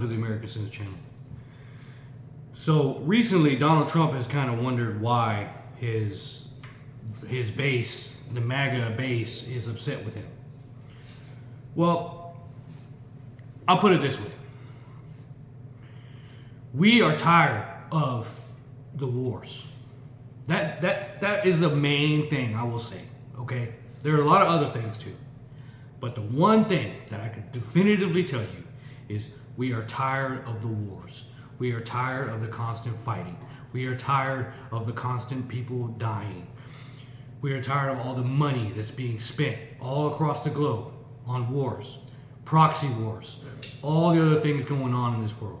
For the American Citizen channel. So recently, Donald Trump has kind of wondered why his base, the MAGA base, is upset with him. Well, I'll put it this way: we are tired of the wars. That is the main thing I will say. Okay, there are a lot of other things too, but the one thing that I can definitively tell you is we are tired of the wars. We are tired of the constant fighting. We are tired of the constant people dying. We are tired of all the money that's being spent all across the globe on wars, proxy wars, all the other things going on in this world.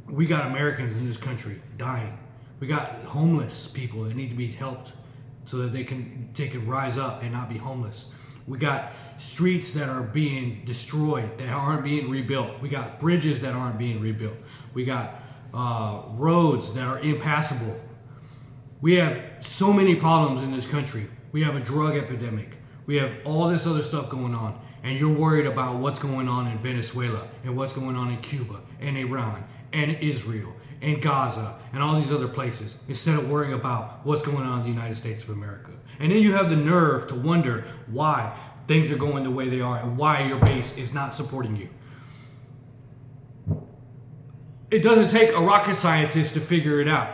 We got Americans in this country dying. We got homeless people that need to be helped so that they can rise up and not be homeless. We got streets that are being destroyed, that aren't being rebuilt. We got bridges that aren't being rebuilt. We got roads that are impassable. We have so many problems in this country. We have a drug epidemic. We have all this other stuff going on. And you're worried about what's going on in Venezuela and what's going on in Cuba and Iran and Israel and Gaza and all these other places, instead of worrying about what's going on in the United States of America. And then you have the nerve to wonder why things are going the way they are and why your base is not supporting you. It doesn't take a rocket scientist to figure it out.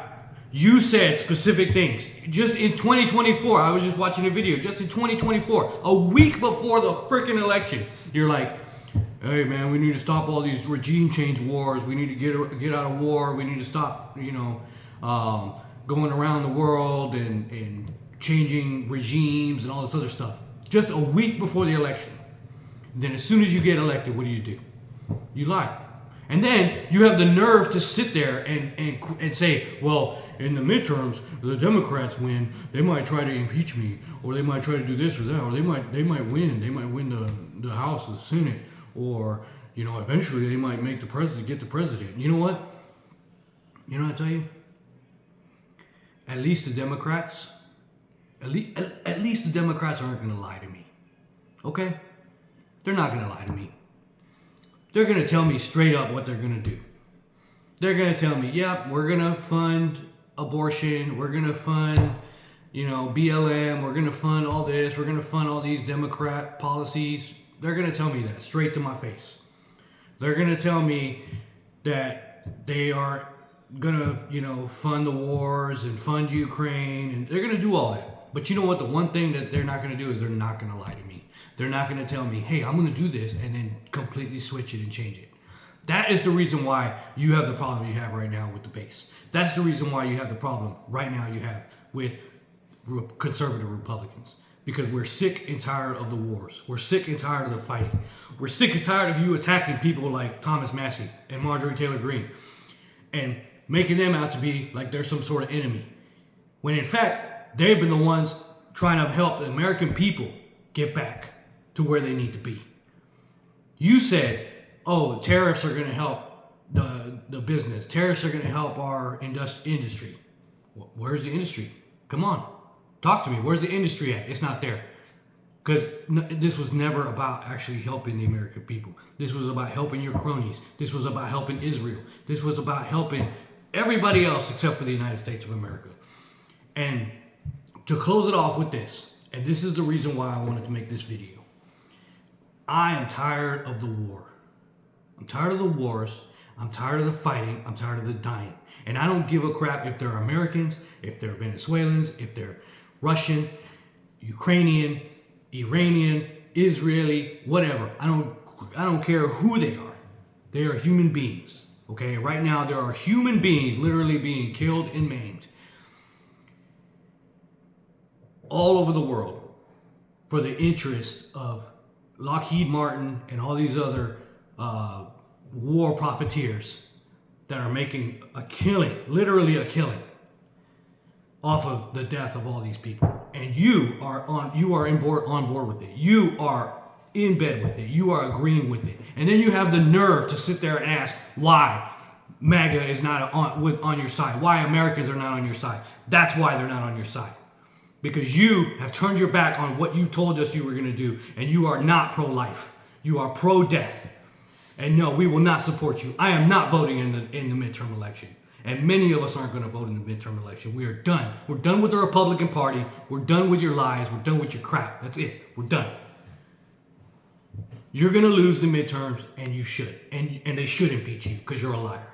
You said specific things. Just in 2024, I was just watching a video, just in 2024, a week before the freaking election, you're like, hey man, we need to stop all these regime change wars. We need to get out of war. We need to stop, going around the world and changing regimes and all this other stuff. Just a week before the election. Then as soon as you get elected, what do? You lie. And then you have the nerve to sit there and say, well, in the midterms, the Democrats win. They might try to impeach me, or they might try to do this or that, or they might win. They might win the House, the Senate, or eventually they might make get the president. You know what? You know what I tell you? At least the Democrats aren't going to lie to me. Okay? They're not going to lie to me. They're going to tell me straight up what they're going to do. They're going to tell me, yep, we're going to fund abortion. We're going to fund, BLM. We're going to fund all this. We're going to fund all these Democrat policies. They're going to tell me that straight to my face. They're going to tell me that they are going to, fund the wars and fund Ukraine. And they're going to do all that. But you know what? The one thing that they're not going to do is they're not going to lie to me. They're not going to tell me, hey, I'm going to do this and then completely switch it and change it. That is the reason why you have the problem you have right now with the base. That's the reason why you have the problem right now you have with conservative Republicans. Because we're sick and tired of the wars. We're sick and tired of the fighting. We're sick and tired of you attacking people like Thomas Massey and Marjorie Taylor Greene and making them out to be like they're some sort of enemy. When in fact, they've been the ones trying to help the American people get back to where they need to be. You said, oh, tariffs are going to help the business. Tariffs are going to help our industry. Where's the industry? Come on. Talk to me. Where's the industry at? It's not there. Because this was never about actually helping the American people. This was about helping your cronies. This was about helping Israel. This was about helping everybody else except for the United States of America. And to close it off with this, and this is the reason why I wanted to make this video. I am tired of the war. I'm tired of the wars. I'm tired of the fighting. I'm tired of the dying. And I don't give a crap if they're Americans, if they're Venezuelans, if they're Russian, Ukrainian, Iranian, Israeli, whatever. I don't care who they are. They are human beings. Okay? Right now there are human beings literally being killed and maimed all over the world for the interest of Lockheed Martin and all these other war profiteers that are making a killing, literally a killing, off of the death of all these people. And you are on board with it. You are in bed with it. You are agreeing with it. And then you have the nerve to sit there and ask why MAGA is not on your side, why Americans are not on your side. That's why they're not on your side. Because you have turned your back on what you told us you were going to do, and you are not pro-life. You are pro-death. And no, we will not support you. I am not voting in the midterm election. And many of us aren't going to vote in the midterm election. We are done. We're done with the Republican Party. We're done with your lies. We're done with your crap. That's it. We're done. You're going to lose the midterms, and you should. And they should impeach you because you're a liar.